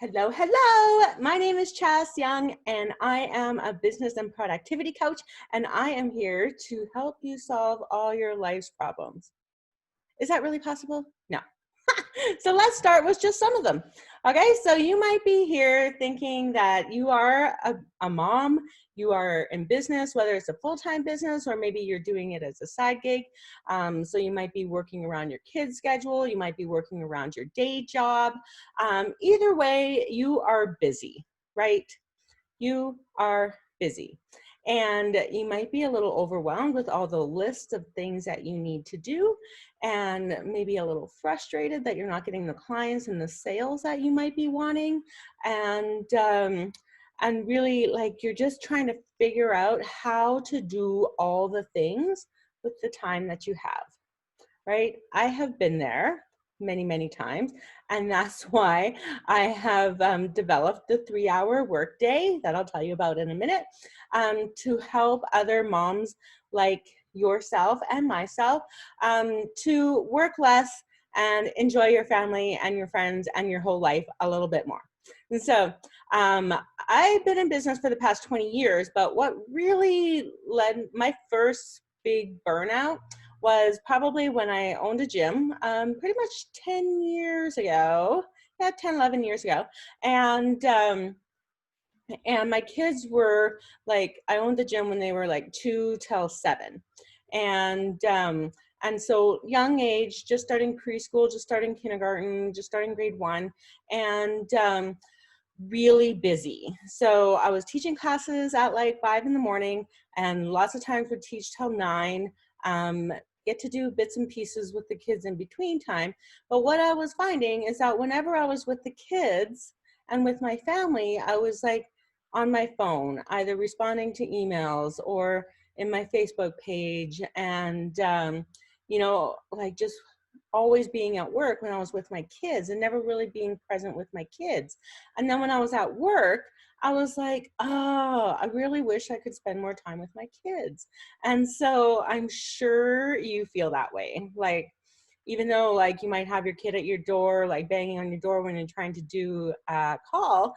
Hello, hello. My name is Chas Young, and I am a business and productivity coach, and I am here to help you solve all your life's problems. Is that really possible? No. So let's start with just some of them. Okay, so you might be here thinking that you are a mom, you are in business, whether it's a full-time business or maybe you're doing it as a side gig. So you might be working around your kids' schedule, you might be working around your day job. Either way, you are busy, right? You are busy. And you might be a little overwhelmed with all the lists of things that you need to do, and maybe a little frustrated that you're not getting the clients and the sales that you might be wanting. And really, like, you're just trying to figure out how to do all the things with the time that you have, right? I have been there many, many times. And that's why I have developed the 3-hour workday that I'll tell you about in a minute, to help other moms like yourself and myself to work less and enjoy your family and your friends and your whole life a little bit more. And so I've been in business for the past 20 years, but what really led my first big burnout was probably when I owned a gym, pretty much 10 years ago, 10, 11 years ago. And my kids were like, I owned the gym when they were like 2 till 7. And so young age, just starting preschool, just starting kindergarten, just starting grade 1, and really busy. So I was teaching classes at like 5 in the morning, and lots of times would teach till 9. Get to do bits and pieces with the kids in between time. But what I was finding is that whenever I was with the kids and with my family, I was like on my phone, either responding to emails or in my Facebook page, and like just always being at work when I was with my kids and never really being present with my kids. And then when I was at work, I was like, oh, I really wish I could spend more time with my kids. And so I'm sure you feel that way. Like, even though like you might have your kid at your door, like banging on your door when you're trying to do a call,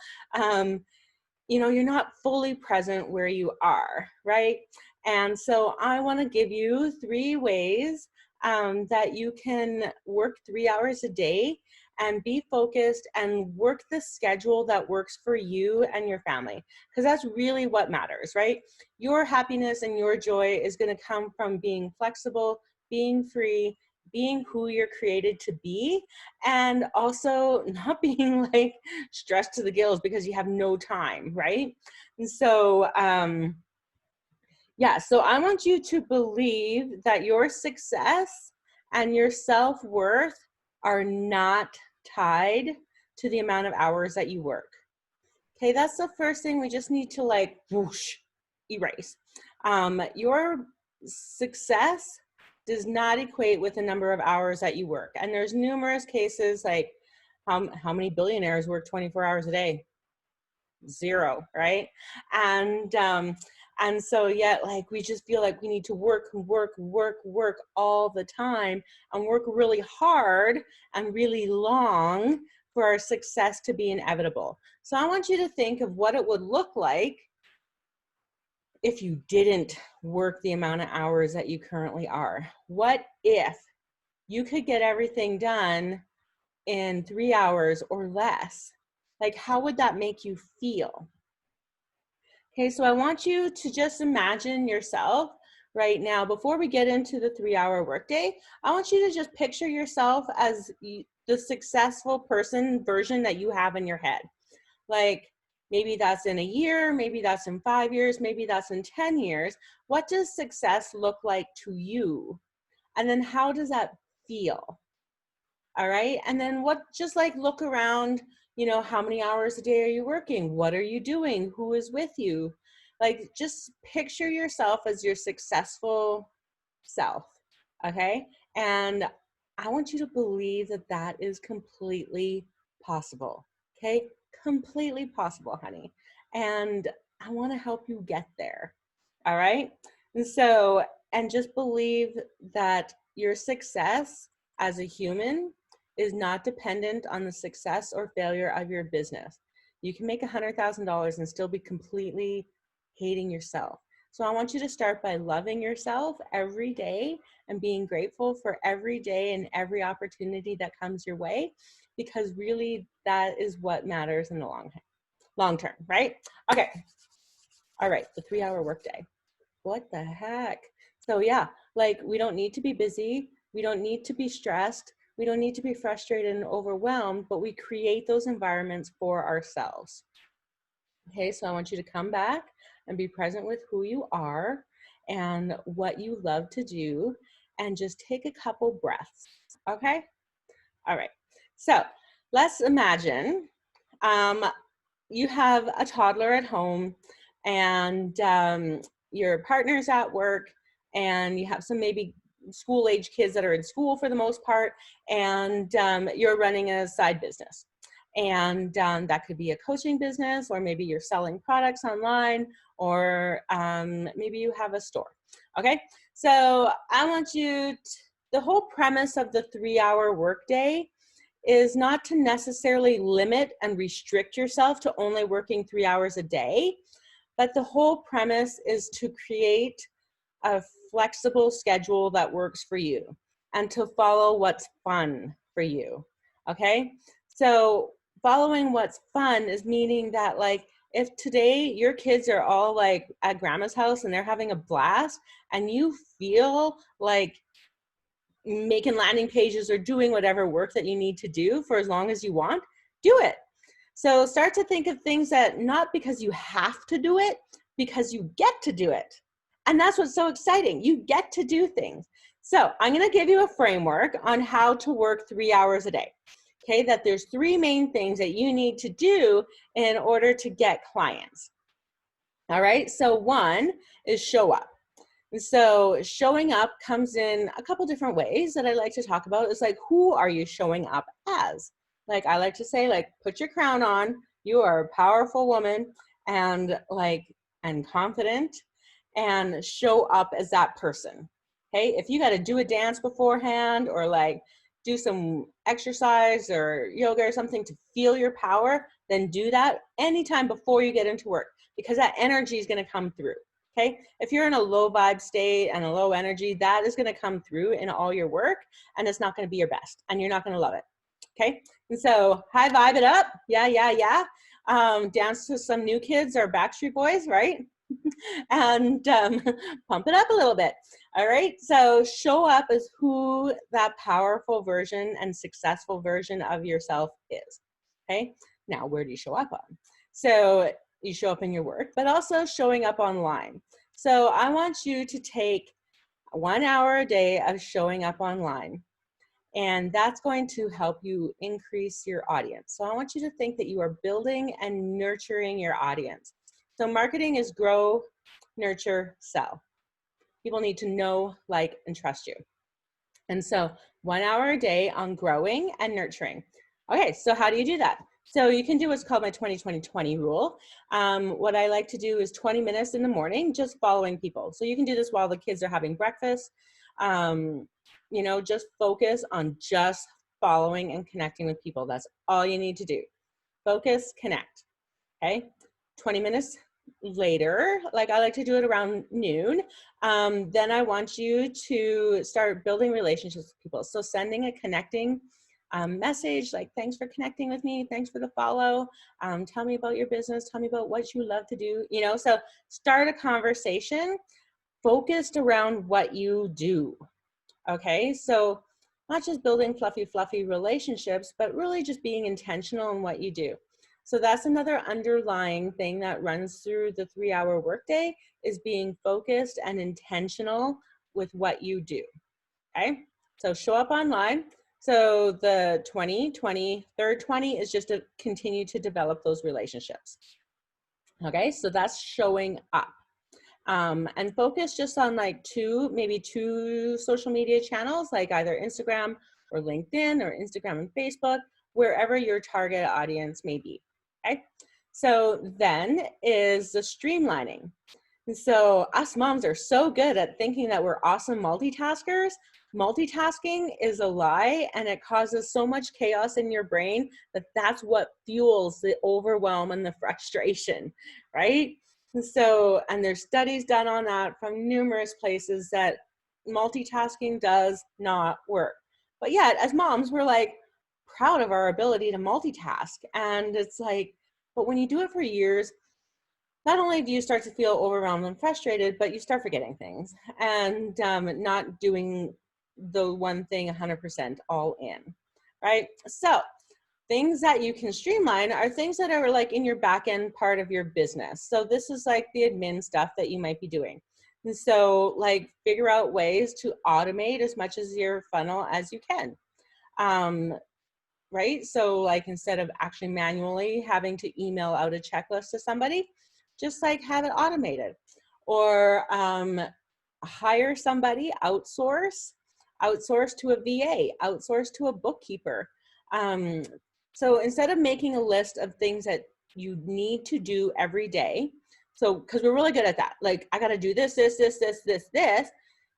you're not fully present where you are, right? And so I want to give you 3 ways that you can work 3 hours a day and be focused and work the schedule that works for you and your family, because that's really what matters, right? Your happiness and your joy is going to come from being flexible, being free, being who you're created to be, and also not being like stressed to the gills because you have no time, right? And so so I want you to believe that your success and your self-worth are not tied to the amount of hours that you work. Okay, that's the first thing we just need to like whoosh, erase. Your success does not equate with the number of hours that you work. And there's numerous cases like how many billionaires work 24 hours a day? 0, right? And so yet, like, we just feel like we need to work all the time and work really hard and really long for our success to be inevitable. So I want you to think of what it would look like if you didn't work the amount of hours that you currently are. What if you could get everything done in 3 hours or less? Like, how would that make you feel? Okay, so I want you to just imagine yourself right now. Before we get into the 3-hour workday, I want you to just picture yourself as the successful person version that you have in your head. Like, maybe that's in a year, maybe that's in 5 years, maybe that's in 10 years. What does success look like to you? And then how does that feel? All right, and then just like look around, how many hours a day are you working? What are you doing? Who is with you? Like, just picture yourself as your successful self, okay? And I want you to believe that that is completely possible, okay? Completely possible, honey. And I want to help you get there, all right? And just believe that your success as a human is not dependent on the success or failure of your business. You can make $100,000 and still be completely hating yourself. So I want you to start by loving yourself every day and being grateful for every day and every opportunity that comes your way, because really that is what matters in the long term, right? Okay. All right, the 3-hour workday. What the heck? So yeah, like we don't need to be busy. We don't need to be stressed. We don't need to be frustrated and overwhelmed, but we create those environments for ourselves. Okay, so I want you to come back and be present with who you are and what you love to do, and just take a couple breaths, okay? All right, so let's imagine you have a toddler at home, and your partner's at work, and you have some maybe school age kids that are in school for the most part, and you're running a side business. And that could be a coaching business, or maybe you're selling products online, or maybe you have a store. Okay, so I want you the whole premise of the 3-hour workday is not to necessarily limit and restrict yourself to only working 3 hours a day, but the whole premise is to create a flexible schedule that works for you and to follow what's fun for you, okay? So following what's fun is meaning that, like, if today your kids are all like at grandma's house and they're having a blast, and you feel like making landing pages or doing whatever work that you need to do for as long as you want, do it. So start to think of things that not because you have to do it, because you get to do it. And that's what's so exciting. You get to do things. So I'm going to give you a framework on how to work 3 hours a day. Okay, that there's 3 main things that you need to do in order to get clients. All right, so 1 is show up. And so showing up comes in a couple different ways that I like to talk about. It's like, who are you showing up as? Like, I like to say, like, put your crown on. You are a powerful woman, and confident, and show up as that person. Okay, if you got to do a dance beforehand, or like do some exercise or yoga or something to feel your power, then do that anytime before you get into work, because that energy is going to come through. Okay, if you're in a low vibe state and a low energy, that is going to come through in all your work, and it's not going to be your best, and you're not going to love it. Okay, and so high vibe it up. Yeah. Dance to some New Kids or Backstreet Boys, right? And pump it up a little bit. All right, so show up as who that powerful version and successful version of yourself is. Okay, now where do you show up on? So you show up in your work, but also showing up online. So I want you to take 1 hour a day of showing up online, and that's going to help you increase your audience. So I want you to think that you are building and nurturing your audience. So marketing is grow, nurture, sell. People need to know, like, and trust you. And so 1 hour a day on growing and nurturing. Okay, so how do you do that? So you can do what's called my 20-20-20 rule. What I like to do is 20 minutes in the morning, just following people. So you can do this while the kids are having breakfast. You know, just focus on just following and connecting with people. That's all you need to do. Focus, connect, okay? 20 minutes later, like I like to do it around noon, then I want you to start building relationships with people. So sending a connecting message, like, thanks for connecting with me, thanks for the follow, tell me about your business, tell me about what you love to do, you know. So start a conversation focused around what you do. Okay, so not just building fluffy relationships, but really just being intentional in what you do. So that's another underlying thing that runs through the 3 hour workday, is being focused and intentional with what you do. Okay, so show up online. So the 20, third 20 is just to continue to develop those relationships. Okay, so that's showing up. And focus just on like maybe two social media channels, like either Instagram or LinkedIn, or Instagram and Facebook, wherever your target audience may be. Okay, so then is the streamlining. So us moms are so good at thinking that we're awesome multitaskers. Multitasking is a lie, and it causes so much chaos in your brain that that's what fuels the overwhelm and the frustration, right? So, and there's studies done on that from numerous places that multitasking does not work. But yet, as moms, we're like proud of our ability to multitask. And it's like, but when you do it for years, not only do you start to feel overwhelmed and frustrated, but you start forgetting things and not doing the one thing 100% all in, right? So things that you can streamline are things that are like in your back end part of your business. So this is like the admin stuff that you might be doing. And so like figure out ways to automate as much as your funnel as you can. Um, right? So like instead of actually manually having to email out a checklist to somebody, just like have it automated. Or hire somebody, outsource to a VA, outsource to a bookkeeper. Um, so instead of making a list of things that you need to do every day, so because we're really good at that, like I got to do this,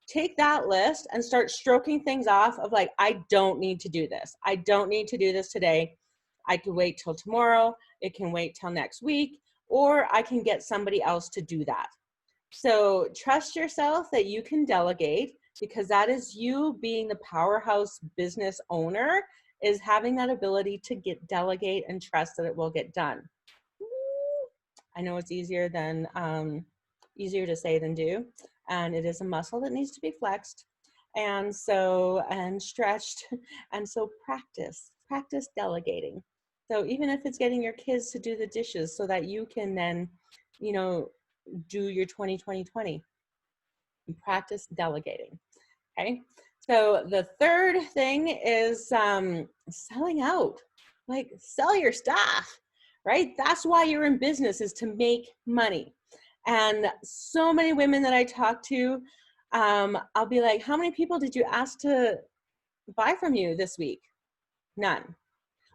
take that list and start stroking things off of like, I don't need to do this. I don't need to do this today. I could wait till tomorrow. It can wait till next week, or I can get somebody else to do that. So trust yourself that you can delegate, because that is you being the powerhouse business owner, is having that ability to delegate and trust that it will get done. I know it's easier to say than do, and it is a muscle that needs to be flexed and stretched. And so practice delegating. So even if it's getting your kids to do the dishes so that you can then, do your 20-20-20, practice delegating. Okay. So the third thing is selling out. Like, sell your stuff, right? That's why you're in business, is to make money. And so many women that I talk to, I'll be like, how many people did you ask to buy from you this week? None.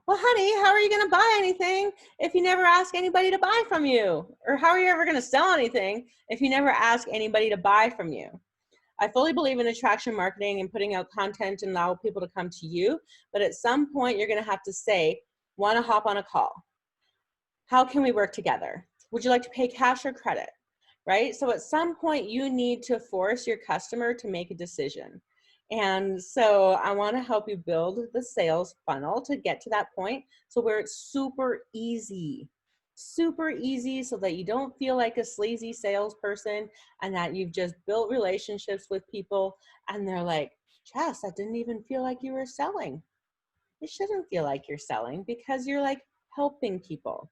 Well, honey, how are you going to buy anything if you never ask anybody to buy from you? Or how are you ever going to sell anything if you never ask anybody to buy from you? I fully believe in attraction marketing and putting out content and allow people to come to you. But at some point, you're going to have to say, want to hop on a call? How can we work together? Would you like to pay cash or credit? Right? So at some point, you need to force your customer to make a decision. And so I want to help you build the sales funnel to get to that point, so where it's super easy so that you don't feel like a sleazy salesperson, and that you've just built relationships with people and they're like, Jess, that didn't even feel like you were selling. It shouldn't feel like you're selling, because you're like helping people.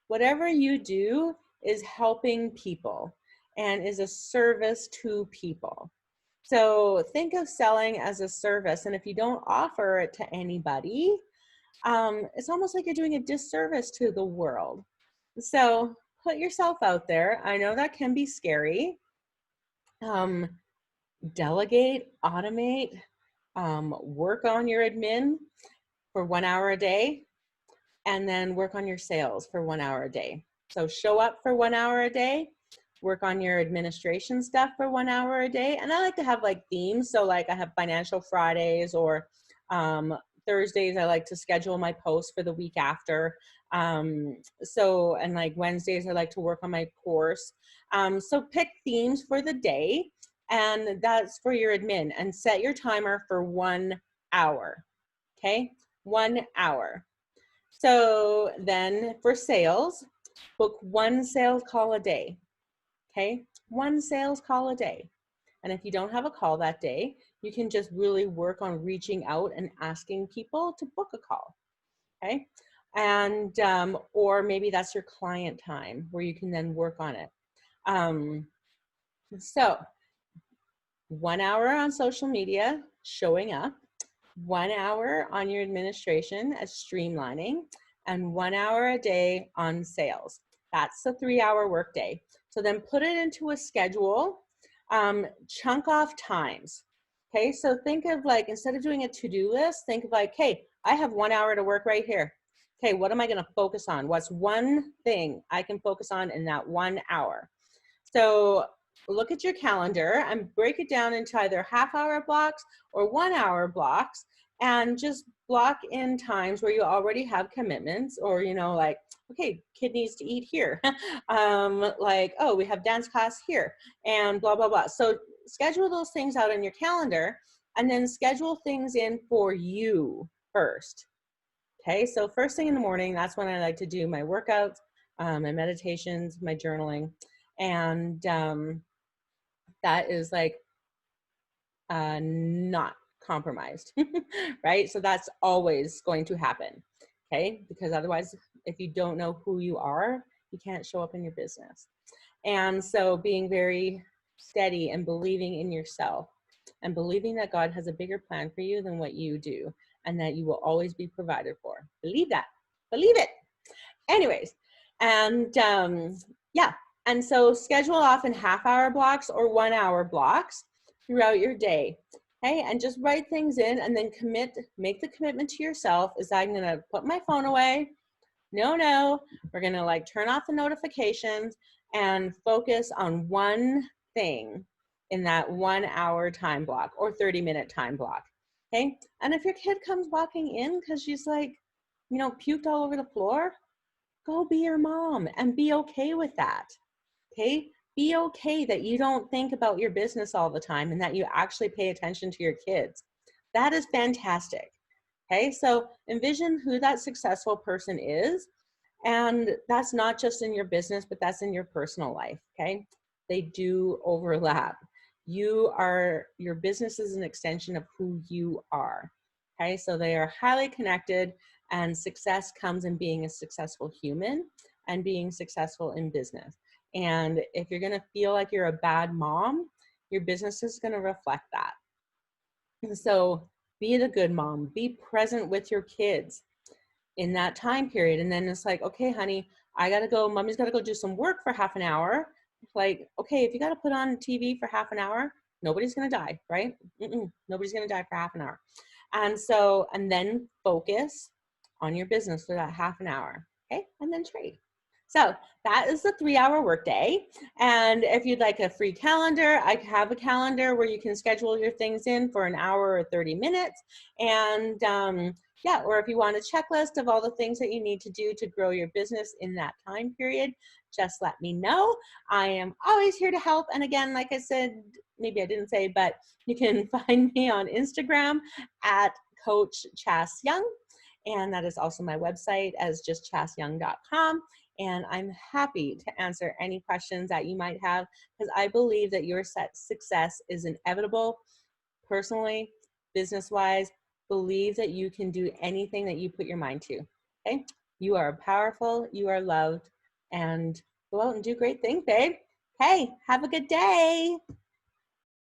Whatever you do is helping people and is a service to people. So think of selling as a service. And if you don't offer it to anybody, it's almost like you're doing a disservice to the world. So put yourself out there. I know that can be scary. Delegate, automate, work on your admin for 1 hour a day, and then work on your sales for 1 hour a day. So show up for 1 hour a day, work on your administration stuff for 1 hour a day. And I like to have like themes. So like I have financial Fridays, or Thursdays, I like to schedule my posts for the week after. And like Wednesdays, I like to work on my course. So pick themes for the day, and that's for your admin, and set your timer for 1 hour. Okay. 1 hour. So then for sales, book one sales call a day. Okay. One sales call a day. And if you don't have a call that day, you can just really work on reaching out and asking people to book a call. Okay. And, or maybe that's your client time where you can then work on it. So 1 hour on social media, showing up, 1 hour on your administration as streamlining, and 1 hour a day on sales. That's a 3-hour workday. So then put it into a schedule, chunk off times. Okay, so think of like, instead of doing a to-do list, think of like, hey, I have 1 hour to work right here. Okay, what am I going to focus on? What's one thing I can focus on in that 1 hour? So look at your calendar and break it down into either half-hour blocks or 1-hour blocks, and just block in times where you already have commitments, or, you know, like, okay, kid needs to eat here. Like, oh, we have dance class here, and blah, blah, blah. So schedule those things out on your calendar, and then schedule things in for you first. Okay, so first thing in the morning, that's when I like to do my workouts, my meditations, my journaling. And that is like not compromised, right? So that's always going to happen, okay? Because otherwise, if you don't know who you are, you can't show up in your business. And so being very steady and believing in yourself and believing that God has a bigger plan for you than what you do, and that you will always be provided for. Believe that. Believe it. Anyways, and yeah, and so schedule off in half-hour blocks or 1-hour blocks throughout your day. Okay, and just write things in, and then make the commitment to yourself is I'm gonna put my phone away. No, we're gonna like turn off the notifications and focus on one thing in that 1-hour time block or 30-minute time block. Okay, and if your kid comes walking in because she's like, you know, puked all over the floor, go be your mom and be okay with that. Okay, be okay that you don't think about your business all the time and that you actually pay attention to your kids. That is fantastic. Okay, so envision who that successful person is, and that's not just in your business, but that's in your personal life. Okay, they do overlap. Your business is an extension of who you are. Okay, so they are highly connected, and success comes in being a successful human and being successful in business. And if you're going to feel like you're a bad mom, your business is going to reflect that. And so be the good mom, be present with your kids in that time period. And then it's like, okay, honey, I got to go, mommy's got to go do some work for half an hour. Like, okay, if you got to put on TV for half an hour, nobody's going to die, right? Nobody's going to die for half an hour. And so, and then focus on your business for that half an hour, okay? And then trade. So that is the 3-hour workday. And if you'd like a free calendar, I have a calendar where you can schedule your things in for an hour or 30 minutes. And yeah, or if you want a checklist of all the things that you need to do to grow your business in that time period, just let me know. I am always here to help. And again, like I said, maybe I didn't say, but you can find me on Instagram at Coach Chas Young. And that is also my website as just chasyoung.com. And I'm happy to answer any questions that you might have, because I believe that your success is inevitable. Personally, business-wise, believe that you can do anything that you put your mind to, okay? You are powerful, you are loved, and go out and do great things, babe. Hey, have a good day.